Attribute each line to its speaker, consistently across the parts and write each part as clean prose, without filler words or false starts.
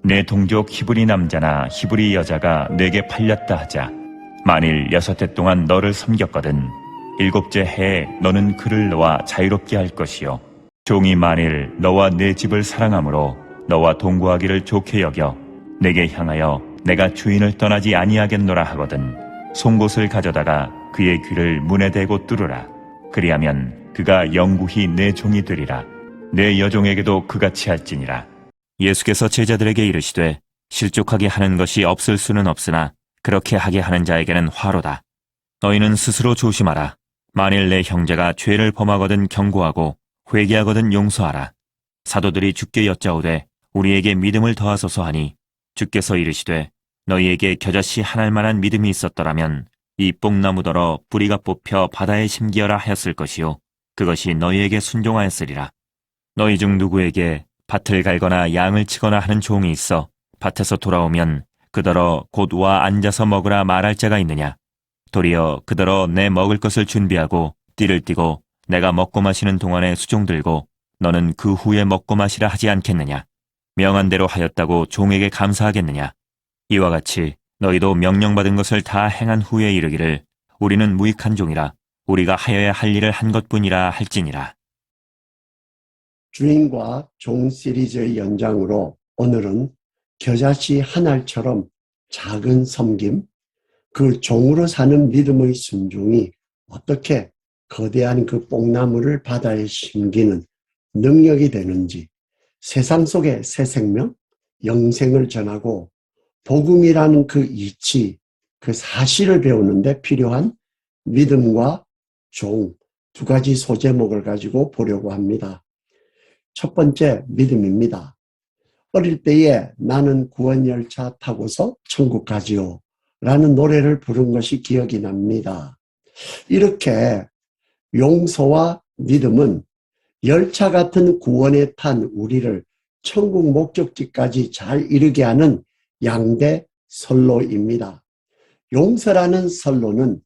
Speaker 1: 내 동족 히브리 남자나 히브리 여자가 내게 팔렸다 하자. 만일 6해 동안 너를 섬겼거든 7째 해에 너는 그를 놓아 자유롭게 할 것이요. 종이 만일 너와 내 집을 사랑함으로 너와 동거하기를 좋게 여겨 내게 향하여 내가 주인을 떠나지 아니하겠노라 하거든 송곳을 가져다가 그의 귀를 문에 대고 뚫으라. 그리하면 그가 영구히 내 종이 되리라. 내 여종에게도 그같이 할지니라. 예수께서 제자들에게 이르시되 실족하게 하는 것이 없을 수는 없으나 그렇게 하게 하는 자에게는 화로다. 너희는 스스로 조심하라. 만일 내 형제가 죄를 범하거든 경고하고 회개하거든 용서하라. 사도들이 주께 여짜오되 우리에게 믿음을 더하소서 하니 주께서 이르시되 너희에게 겨자씨 하나일 만한 믿음이 있었더라면 이 뽕나무더러 뿌리가 뽑혀 바다에 심기어라 하였을 것이요 그것이 너희에게 순종하였으리라. 너희 중 누구에게 밭을 갈거나 양을 치거나 하는 종이 있어 밭에서 돌아오면 그더러 곧 와 앉아서 먹으라 말할 자가 있느냐? 도리어 그더러 내 먹을 것을 준비하고 띠를 띠고 내가 먹고 마시는 동안에 수종 들고 너는 그 후에 먹고 마시라 하지 않겠느냐? 명한 대로 하였다고 종에게 감사하겠느냐? 이와 같이 너희도 명령받은 것을 다 행한 후에 이르기를 우리는 무익한 종이라 우리가 하여야 할 일을 한 것뿐이라 할지니라.
Speaker 2: 주인과 종 시리즈의 연장으로 오늘은 겨자씨 한 알처럼 작은 섬김, 그 종으로 사는 믿음의 순종이 어떻게 거대한 그 뽕나무를 바다에 심기는 능력이 되는지, 세상 속의 새 생명, 영생을 전하고 복음이라는 그 이치, 그 사실을 배우는데 필요한 믿음과 종 두 가지 소제목을 가지고 보려고 합니다. 첫 번째, 믿음입니다. 어릴 때에 나는 구원열차 타고서 천국 가지요 라는 노래를 부른 것이 기억이 납니다. 이렇게 용서와 믿음은 열차 같은 구원에 탄 우리를 천국 목적지까지 잘 이르게 하는 양대 선로입니다. 용서라는 선로는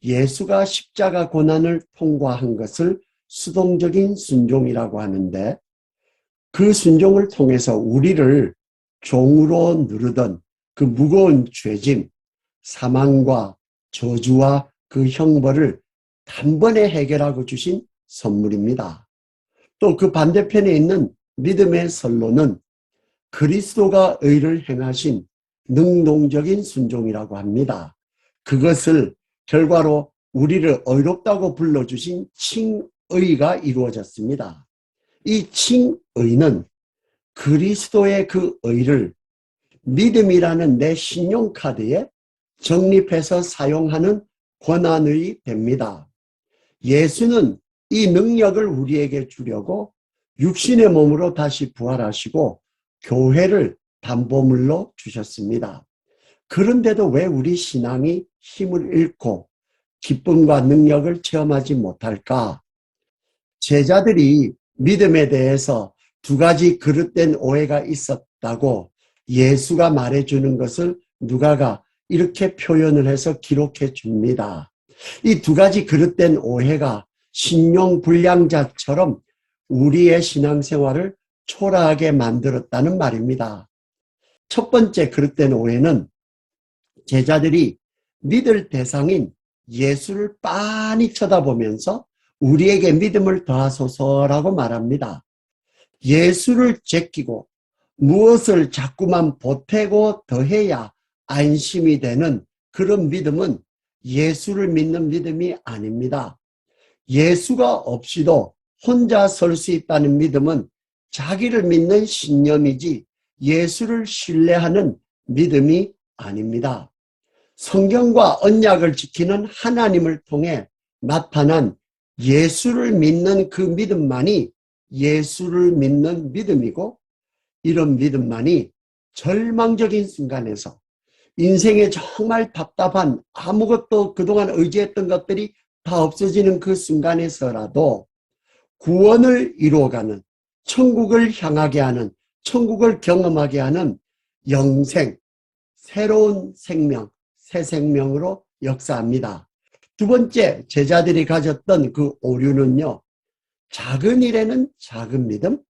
Speaker 2: 예수가 십자가 고난을 통과한 것을 수동적인 순종이라고 하는데 그 순종을 통해서 우리를 종으로 누르던 그 무거운 죄짐, 사망과 저주와 그 형벌을 단번에 해결하고 주신 선물입니다. 또 그 반대편에 있는 믿음의 선로는 그리스도가 의를 행하신 능동적인 순종이라고 합니다. 그것을 결과로 우리를 의롭다고 불러주신 칭의가 이루어졌습니다. 이 칭의는 그리스도의 그 의를 믿음이라는 내 신용카드에 적립해서 사용하는 권한의 됩니다. 예수는 이 능력을 우리에게 주려고 육신의 몸으로 다시 부활하시고 교회를 담보물로 주셨습니다. 그런데도 왜 우리 신앙이 힘을 잃고 기쁨과 능력을 체험하지 못할까? 제자들이 믿음에 대해서 두 가지 그릇된 오해가 있었다고 예수가 말해주는 것을 누가가 이렇게 표현을 해서 기록해 줍니다. 이 두 가지 그릇된 오해가 신용불량자처럼 우리의 신앙생활을 초라하게 만들었다는 말입니다. 첫 번째 그릇된 오해는 제자들이 믿을 대상인 예수를 빤히 쳐다보면서 우리에게 믿음을 더하소서라고 말합니다. 예수를 제끼고 무엇을 자꾸만 보태고 더해야 안심이 되는 그런 믿음은 예수를 믿는 믿음이 아닙니다. 예수가 없이도 혼자 설 수 있다는 믿음은 자기를 믿는 신념이지 예수를 신뢰하는 믿음이 아닙니다. 성경과 언약을 지키는 하나님을 통해 나타난 예수를 믿는 그 믿음만이 예수를 믿는 믿음이고 이런 믿음만이 절망적인 순간에서 인생에 정말 답답한 아무것도 그동안 의지했던 것들이 다 없어지는 그 순간에서라도 구원을 이루어가는 천국을 향하게 하는 천국을 경험하게 하는 영생, 새로운 생명, 새 생명으로 역사합니다. 두 번째, 제자들이 가졌던 그 오류는요. 작은 일에는 작은 믿음,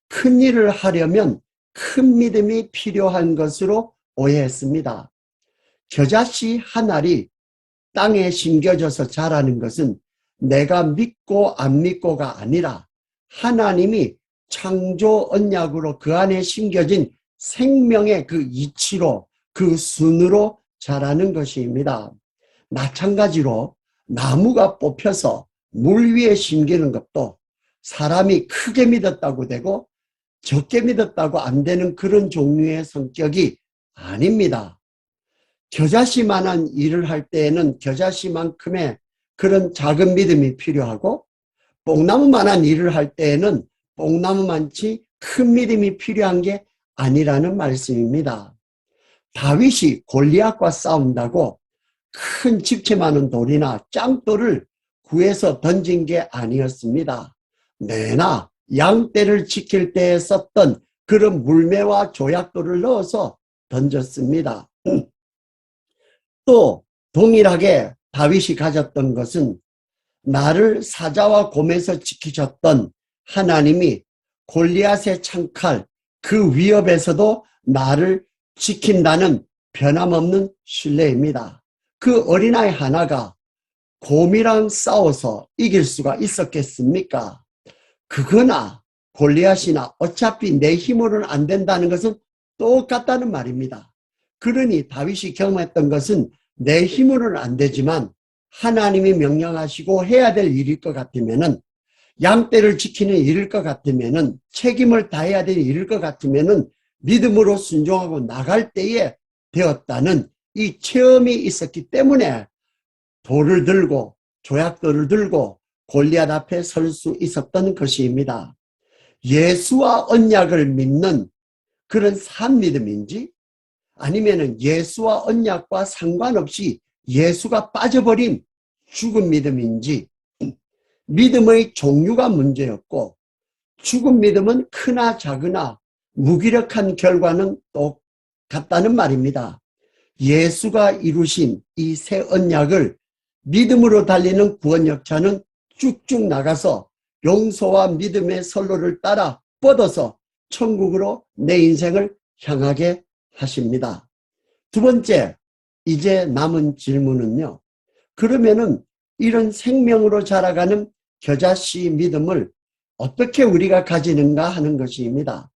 Speaker 2: 큰 일을 하려면 큰 믿음이 필요한 것으로 오해했습니다. 겨자씨 한 알이 땅에 심겨져서 자라는 것은 내가 믿고 안 믿고가 아니라 하나님이 창조 언약으로 그 안에 심겨진 생명의 그 이치로, 그 순으로 자라는 것입니다. 마찬가지로 나무가 뽑혀서 물 위에 심기는 것도 사람이 크게 믿었다고 되고 적게 믿었다고 안 되는 그런 종류의 성격이 아닙니다. 겨자씨만한 일을 할 때에는 겨자씨만큼의 그런 작은 믿음이 필요하고, 뽕나무만한 일을 할 때에는 뽕나무만치 큰 믿음이 필요한 게 아니라는 말씀입니다. 다윗이 골리앗과 싸운다고 큰 집채 많은 돌이나 짱돌을 구해서 던진 게 아니었습니다. 내나 양떼를 지킬 때에 썼던 그런 물매와 조약돌을 넣어서 던졌습니다. 또 동일하게 다윗이 가졌던 것은 나를 사자와 곰에서 지키셨던 하나님이 골리앗의 창칼 그 위협에서도 나를 지킨다는 변함없는 신뢰입니다. 그 어린아이 하나가 곰이랑 싸워서 이길 수가 있었겠습니까? 그거나 골리앗이나 어차피 내 힘으로는 안 된다는 것은 똑같다는 말입니다. 그러니 다윗이 경험했던 것은 내 힘으로는 안 되지만 하나님이 명령하시고 해야 될 일일 것 같으면은, 양떼를 지키는 일일 것 같으면은, 책임을 다해야 될 일일 것 같으면은 믿음으로 순종하고 나갈 때에 되었다는 이 체험이 있었기 때문에 돌을 들고 조약돌을 들고 골리앗 앞에 설 수 있었던 것입니다. 예수와 언약을 믿는 그런 산 믿음인지, 아니면은 예수와 언약과 상관없이 예수가 빠져버린 죽은 믿음인지, 믿음의 종류가 문제였고, 죽은 믿음은 크나 작으나 무기력한 결과는 똑같다는 말입니다. 예수가 이루신 이 새 언약을 믿음으로 달리는 구원역차는 쭉쭉 나가서 용서와 믿음의 선로를 따라 뻗어서 천국으로 내 인생을 향하게 하십니다. 두 번째, 이제 남은 질문은요. 그러면은 이런 생명으로 자라가는 겨자씨 믿음을 어떻게 우리가 가지는가 하는 것입니다.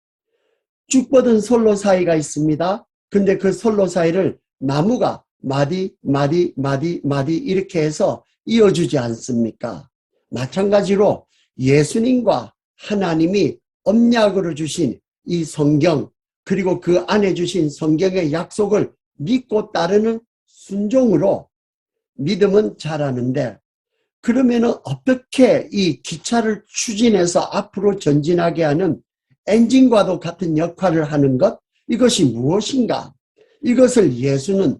Speaker 2: 쭉 뻗은 선로 사이가 있습니다. 근데 그 선로 사이를 나무가 마디 이렇게 해서 이어주지 않습니까? 마찬가지로 예수님과 하나님이 언약으로 주신 이 성경, 그리고 그 안에 주신 성경의 약속을 믿고 따르는 순종으로 믿음은 자라는데, 그러면은 어떻게 이 기차를 추진해서 앞으로 전진하게 하는 엔진과도 같은 역할을 하는 것, 이것이 무엇인가? 이것을 예수는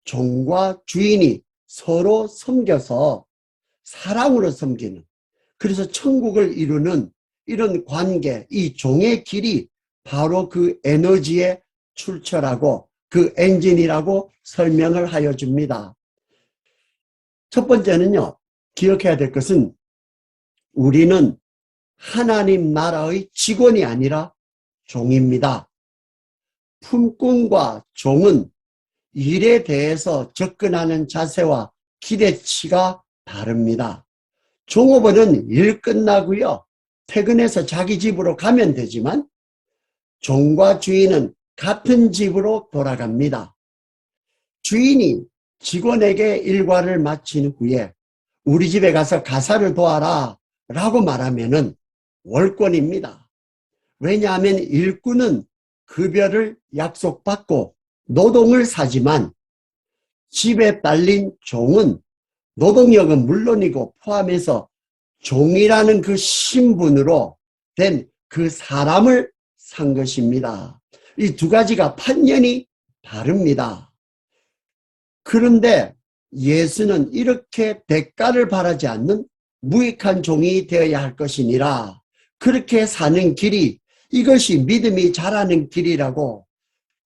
Speaker 2: 종과 주인이 서로 섬겨서 사랑으로 섬기는, 그래서 천국을 이루는 이런 관계, 이 종의 길이 바로 그 에너지의 출처라고, 그 엔진이라고 설명을 하여 줍니다. 첫 번째는요, 기억해야 될 것은 우리는 하나님 나라의 직원이 아니라 종입니다. 품꾼과 종은 일에 대해서 접근하는 자세와 기대치가 다릅니다. 종업원은 일 끝나고요, 퇴근해서 자기 집으로 가면 되지만 종과 주인은 같은 집으로 돌아갑니다. 주인이 직원에게 일과를 마친 후에 우리 집에 가서 가사를 도와라 라고 말하면은 월권입니다. 왜냐하면 일꾼은 급여를 약속받고 노동을 사지만 집에 딸린 종은 노동력은 물론이고 포함해서 종이라는 그 신분으로 된 그 사람을 산 것입니다. 이 두 가지가 판년이 다릅니다. 그런데 예수는 이렇게 대가를 바라지 않는 무익한 종이 되어야 할 것이니라, 그렇게 사는 길이, 이것이 믿음이 자라는 길이라고,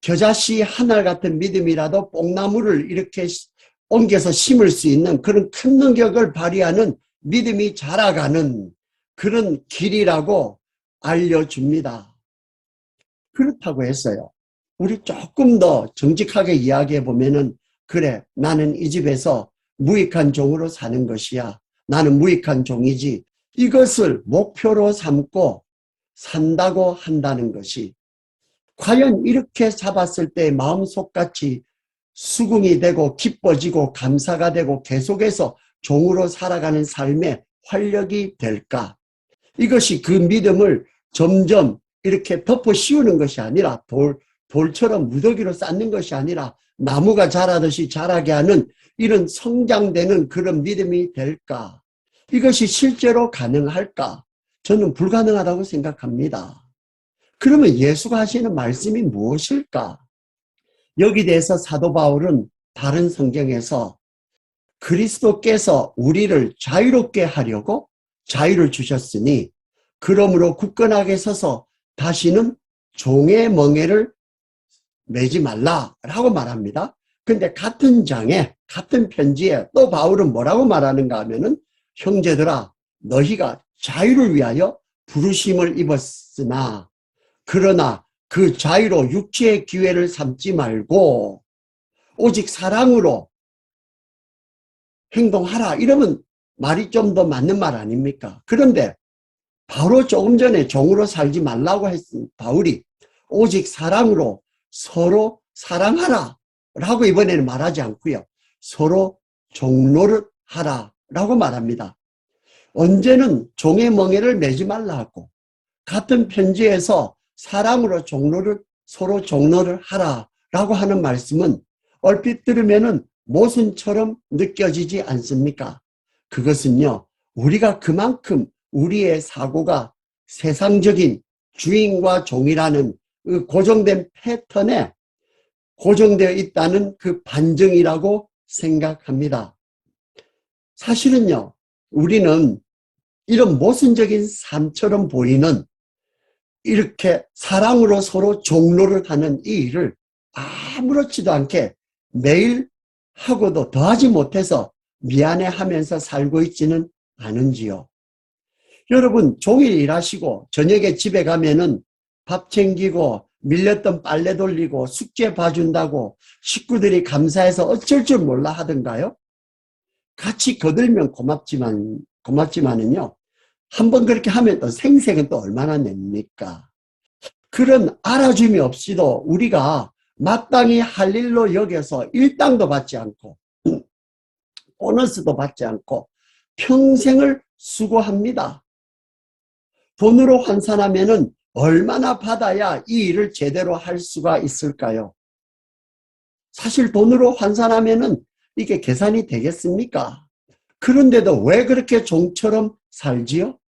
Speaker 2: 겨자씨 하늘 같은 믿음이라도 뽕나무를 이렇게 옮겨서 심을 수 있는 그런 큰 능력을 발휘하는 믿음이 자라가는 그런 길이라고 알려줍니다. 그렇다고 했어요. 우리 조금 더 정직하게 이야기해 보면은, 그래, 나는 이 집에서 무익한 종으로 사는 것이야. 나는 무익한 종이지. 이것을 목표로 삼고 산다고 한다는 것이, 과연 이렇게 잡았을 때 마음속같이 수긍이 되고 기뻐지고 감사가 되고 계속해서 종으로 살아가는 삶의 활력이 될까? 이것이 그 믿음을 점점 이렇게 덮어 씌우는 것이 아니라, 돌처럼 무더기로 쌓는 것이 아니라 나무가 자라듯이 자라게 하는 이런 성장되는 그런 믿음이 될까? 이것이 실제로 가능할까? 저는 불가능하다고 생각합니다. 그러면 예수가 하시는 말씀이 무엇일까? 여기 대해서 사도 바울은 다른 성경에서 그리스도께서 우리를 자유롭게 하려고 자유를 주셨으니 그러므로 굳건하게 서서 다시는 종의 멍에를 매지 말라라고 말합니다. 근데 같은 장에, 같은 편지에 또 바울은 뭐라고 말하는가 하면은, 형제들아, 너희가 자유를 위하여 부르심을 입었으나 그러나 그 자유로 육체의 기회를 삼지 말고 오직 사랑으로 행동하라. 이러면 말이 좀 더 맞는 말 아닙니까? 그런데 바로 조금 전에 종으로 살지 말라고 했은 바울이 오직 사랑으로 서로 사랑하라 라고 이번에는 말하지 않고요. 서로 종노릇 하라 라고 말합니다. 언제는 종의 멍에를 매지 말라 하고, 같은 편지에서 사랑으로 서로 종로를 하라라고 하는 말씀은 얼핏 들으면은 모순처럼 느껴지지 않습니까? 그것은요, 우리가 그만큼 우리의 사고가 세상적인 주인과 종이라는 그 고정된 패턴에 고정되어 있다는 그 반증이라고 생각합니다. 사실은요, 우리는 이런 모순적인 삶처럼 보이는 이렇게 사랑으로 서로 종로를 하는 이 일을 아무렇지도 않게 매일 하고도 더하지 못해서 미안해하면서 살고 있지는 않은지요. 여러분, 종일 일하시고 저녁에 집에 가면은 밥 챙기고 밀렸던 빨래 돌리고 숙제 봐준다고 식구들이 감사해서 어쩔 줄 몰라 하던가요? 같이 거들면 고맙지만은요, 한번 그렇게 하면 또 생색은 또 얼마나 냅니까? 그런 알아줌이 없이도 우리가 마땅히 할 일로 여겨서 일당도 받지 않고 보너스도 받지 않고 평생을 수고합니다. 돈으로 환산하면은 얼마나 받아야 이 일을 제대로 할 수가 있을까요? 사실 돈으로 환산하면은 이게 계산이 되겠습니까? 그런데도 왜 그렇게 종처럼 살지요?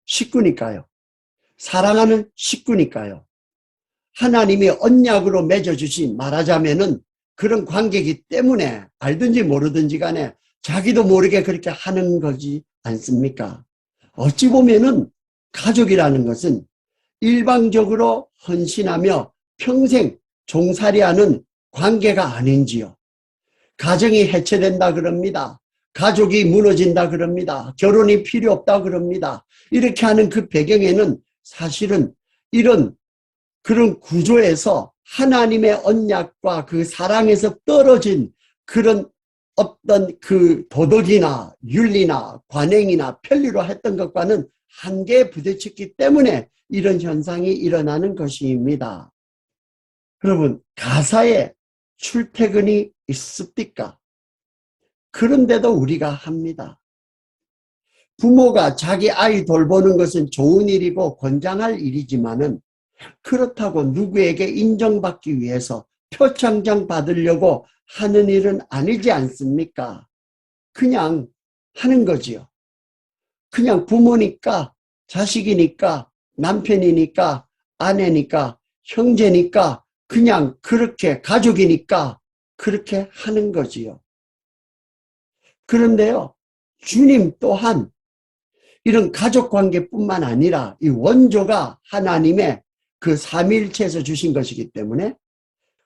Speaker 2: 식구니까요. 사랑하는 식구니까요. 하나님이 언약으로 맺어주신, 말하자면은 그런 관계이기 때문에 알든지 모르든지 간에 자기도 모르게 그렇게 하는 거지 않습니까? 어찌 보면은 가족이라는 것은 일방적으로 헌신하며 평생 종살이하는 관계가 아닌지요. 가정이 해체된다 그럽니다. 가족이 무너진다 그럽니다. 결혼이 필요 없다 그럽니다. 이렇게 하는 그 배경에는 사실은 이런 그런 구조에서 하나님의 언약과 그 사랑에서 떨어진 그런 어떤 그 도덕이나 윤리나 관행이나 편리로 했던 것과는 한계에 부딪혔기 때문에 이런 현상이 일어나는 것입니다. 여러분, 가사에 출퇴근이 있습니까? 그런데도 우리가 합니다. 부모가 자기 아이 돌보는 것은 좋은 일이고 권장할 일이지만은 그렇다고 누구에게 인정받기 위해서 표창장 받으려고 하는 일은 아니지 않습니까? 그냥 하는 거지요. 그냥 부모니까, 자식이니까, 남편이니까, 아내니까, 형제니까, 그냥 그렇게 가족이니까 그렇게 하는 거지요. 그런데요, 주님 또한 이런 가족관계뿐만 아니라 이 원조가 하나님의 그 삼위일체에서 주신 것이기 때문에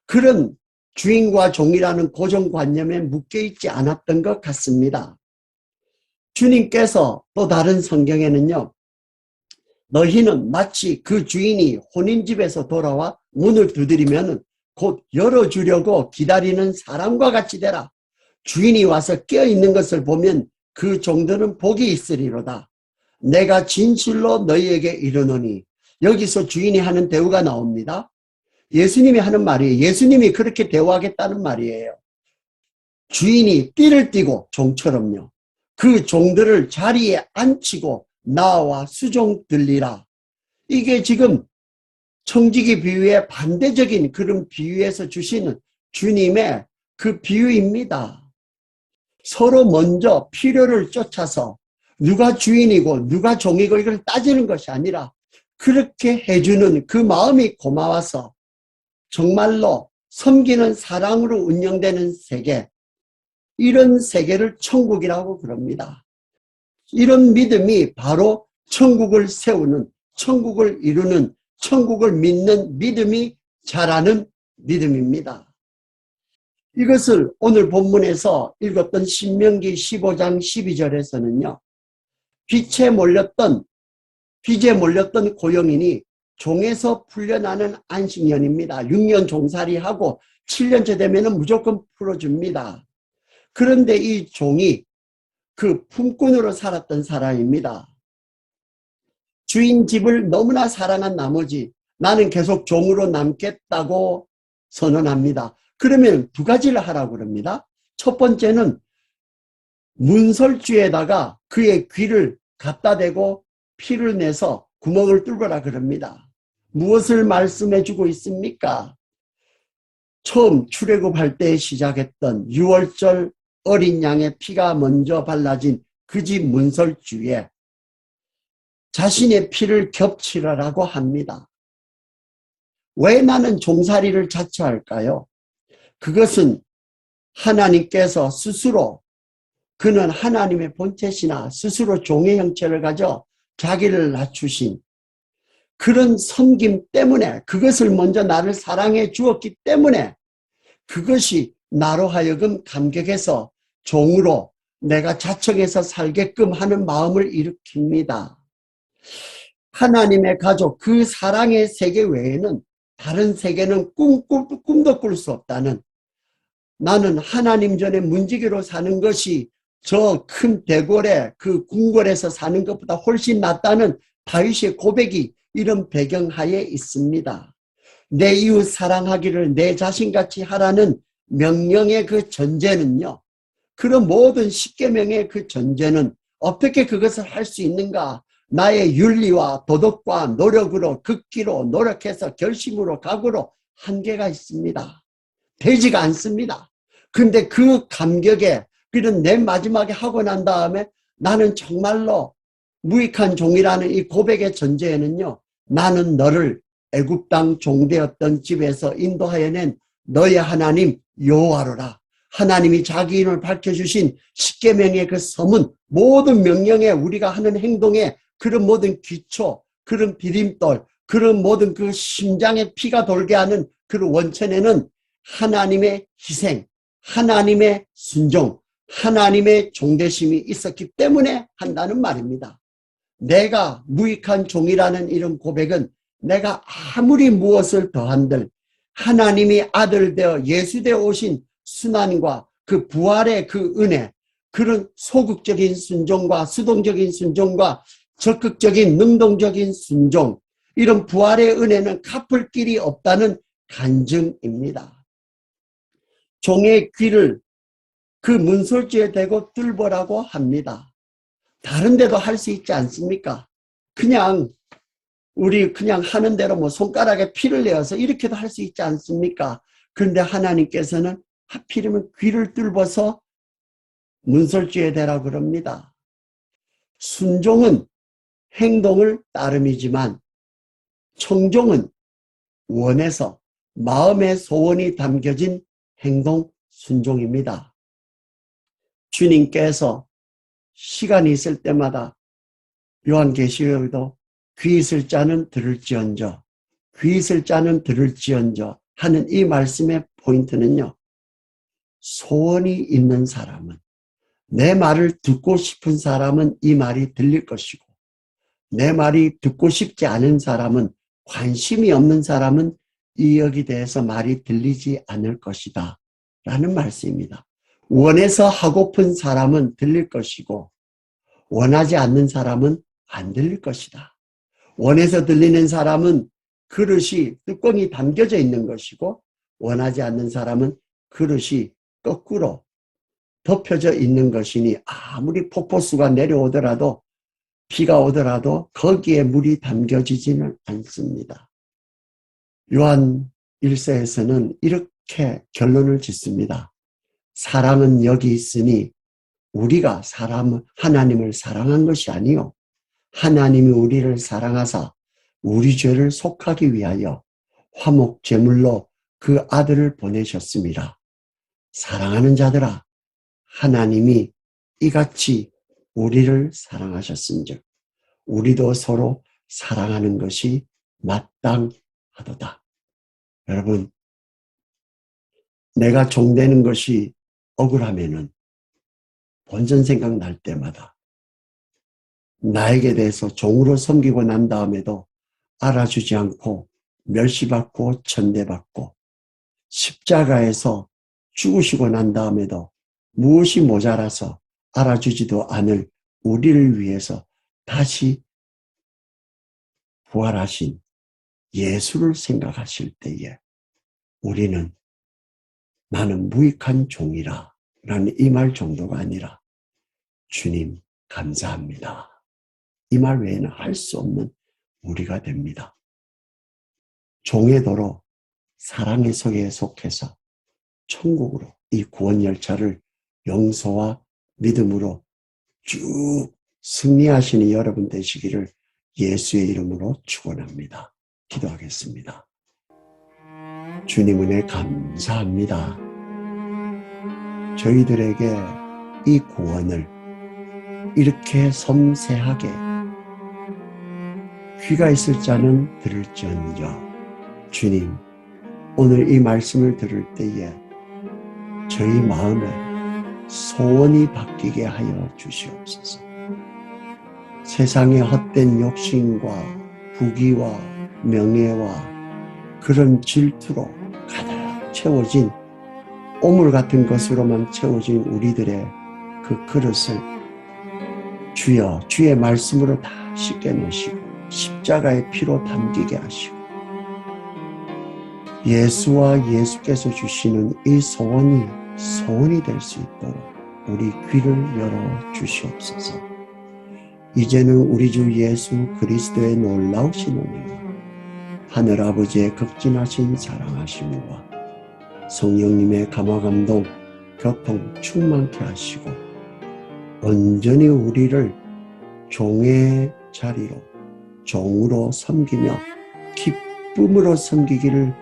Speaker 2: 그런 주인과 종이라는 고정관념에 묶여있지 않았던 것 같습니다. 주님께서 또 다른 성경에는요, 너희는 마치 그 주인이 혼인집에서 돌아와 문을 두드리면 곧 열어주려고 기다리는 사람과 같이 되라. 주인이 와서 깨어있는 것을 보면 그 종들은 복이 있으리로다. 내가 진실로 너희에게 이르노니. 여기서 주인이 하는 대우가 나옵니다. 예수님이 하는 말이에요. 예수님이 그렇게 대우하겠다는 말이에요. 주인이 띠를 띠고 종처럼요. 그 종들을 자리에 앉히고 나와 수종 들리라. 이게 지금 청지기 비유의 반대적인 그런 비유에서 주시는 주님의 그 비유입니다. 서로 먼저 필요를 쫓아서 누가 주인이고 누가 종이고 이걸 따지는 것이 아니라 그렇게 해주는 그 마음이 고마워서 정말로 섬기는 사랑으로 운영되는 세계, 이런 세계를 천국이라고 그럽니다. 이런 믿음이 바로 천국을 세우는, 천국을 이루는, 천국을 믿는 믿음이 자라는 믿음입니다. 이것을 오늘 본문에서 읽었던 신명기 15장 12절에서는요. 빚에 몰렸던 고용인이 종에서 풀려나는 안식년입니다. 6년 종살이하고 7년째 되면 무조건 풀어줍니다. 그런데 이 종이 그 품꾼으로 살았던 사람입니다. 주인 집을 너무나 사랑한 나머지 나는 계속 종으로 남겠다고 선언합니다. 그러면 두 가지를 하라고 그럽니다. 첫 번째는 문설주에다가 그의 귀를 갖다 대고 피를 내서 구멍을 뚫으라 그럽니다. 무엇을 말씀해 주고 있습니까? 처음 출애굽할 때 시작했던 6월절 어린 양의 피가 먼저 발라진 그 집 문설주에 자신의 피를 겹치라라고 합니다. 왜 나는 종살이를 자처할까요? 그것은 하나님께서 스스로, 그는 하나님의 본체시나 스스로 종의 형체를 가져 자기를 낮추신 그런 섬김 때문에, 그것을 먼저 나를 사랑해 주었기 때문에 그것이 나로 하여금 감격해서 종으로 내가 자청해서 살게끔 하는 마음을 일으킵니다. 하나님의 가족, 그 사랑의 세계 외에는 다른 세계는 꿈도 꿀 수 없다는, 나는 하나님 전에 문지기로 사는 것이 저 큰 대궐에 그 궁궐에서 사는 것보다 훨씬 낫다는 다윗의 고백이 이런 배경하에 있습니다. 내 이웃 사랑하기를 내 자신같이 하라는 명령의 그 전제는요. 그런 모든 십계명의 그 전제는 어떻게 그것을 할 수 있는가? 나의 윤리와 도덕과 노력으로, 극기로, 노력해서 결심으로, 각오로 한계가 있습니다. 되지가 않습니다. 근데 그 감격에, 그런 내 마지막에 하고 난 다음에 나는 정말로 무익한 종이라는 이 고백의 전제에는요. 나는 너를 애굽 땅 종되었던 집에서 인도하여 낸 너의 하나님 여호와로라. 하나님이 자기 이름을 밝혀주신 십계명의 그 서문, 모든 명령에 우리가 하는 행동에 그런 모든 기초, 그런 디딤돌, 그런 모든 그 심장에 피가 돌게 하는 그런 원천에는 하나님의 희생, 하나님의 순종, 하나님의 종되심이 있었기 때문에 한다는 말입니다. 내가 무익한 종이라는 이런 고백은 내가 아무리 무엇을 더한들 하나님이 아들 되어 예수 되어 오신 순환과 그 부활의 그 은혜, 그런 소극적인 순종과 수동적인 순종과 적극적인 능동적인 순종, 이런 부활의 은혜는 갚을 길이 없다는 간증입니다. 종의 귀를 그 문설주에 대고 뚫으라고 합니다. 다른 데도 할 수 있지 않습니까? 우리 그냥 하는 대로 뭐 손가락에 피를 내어서 이렇게도 할 수 있지 않습니까? 그런데 하나님께서는 하필이면 귀를 뚫어서 문설주에 대라고 그럽니다. 순종은 행동을 따름이지만 청종은 원에서 마음의 소원이 담겨진 행동 순종입니다. 주님께서 시간이 있을 때마다 요한계시록에도 귀 있을 자는 들을지언정, 귀 있을 자는 들을지언정 하는 이 말씀의 포인트는요. 소원이 있는 사람은, 내 말을 듣고 싶은 사람은 이 말이 들릴 것이고, 내 말이 듣고 싶지 않은 사람은, 관심이 없는 사람은 여기 대해서 말이 들리지 않을 것이다 라는 말씀입니다. 원해서 하고픈 사람은 들릴 것이고 원하지 않는 사람은 안 들릴 것이다. 원해서 들리는 사람은 그릇이 뚜껑이 담겨져 있는 것이고 원하지 않는 사람은 그릇이 거꾸로 덮여져 있는 것이니 아무리 폭포수가 내려오더라도 비가 오더라도 거기에 물이 담겨지지는 않습니다. 요한 1서에서는 이렇게 결론을 짓습니다. 사랑은 여기 있으니 우리가 하나님을 사랑한 것이 아니요 하나님이 우리를 사랑하사 우리 죄를 속하기 위하여 화목 제물로 그 아들을 보내셨습니다. 사랑하는 자들아, 하나님이 이같이 우리를 사랑하셨은즉 우리도 서로 사랑하는 것이 마땅하도다. 여러분, 내가 종되는 것이 억울하면은 본전 생각날 때마다 나에게 대해서 종으로 섬기고 난 다음에도 알아주지 않고 멸시받고 천대받고 십자가에서 죽으시고 난 다음에도 무엇이 모자라서 알아주지도 않을 우리를 위해서 다시 부활하신 예수를 생각하실 때에 우리는 나는 무익한 종이라 라는 이 말 정도가 아니라 주님 감사합니다. 이 말 외에는 할 수 없는 우리가 됩니다. 종의 도로 사랑의 속에 속해서 천국으로 이 구원 열차를 용서와 믿음으로 쭉 승리하시는 여러분 되시기를 예수의 이름으로 축원합니다. 기도하겠습니다. 주님 은혜 감사합니다. 저희들에게 이 구원을 이렇게 섬세하게 귀가 있을 자는 들을지언정. 주님, 오늘 이 말씀을 들을 때에 저희 마음에 소원이 바뀌게 하여 주시옵소서. 세상의 헛된 욕심과 부귀와 명예와 그런 질투로 가득 채워진 오물 같은 것으로만 채워진 우리들의 그 그릇을 주여 주의 말씀으로 다 씻겨 놓으시고 십자가의 피로 담기게 하시고 예수와 예수께서 주시는 이 소원이 될 수 있도록 우리 귀를 열어 주시옵소서. 이제는 우리 주 예수 그리스도의 놀라우신 은혜와 하늘아버지의 극진하신 사랑하심과 성령님의 감화감동 교통 충만케 하시고 온전히 우리를 종의 자리로 종으로 섬기며 기쁨으로 섬기기를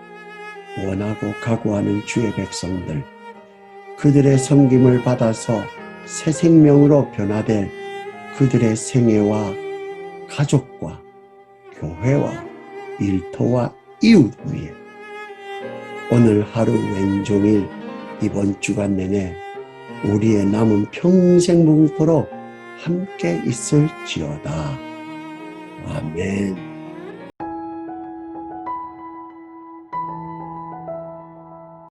Speaker 2: 원하고 각오하는 주의 백성들, 그들의 섬김을 받아서 새 생명으로 변화될 그들의 생애와 가족과 교회와 일터와 이웃 위에 오늘 하루 왼종일 이번 주간 내내 우리의 남은 평생 뭉토록 함께 있을지어다. 아멘.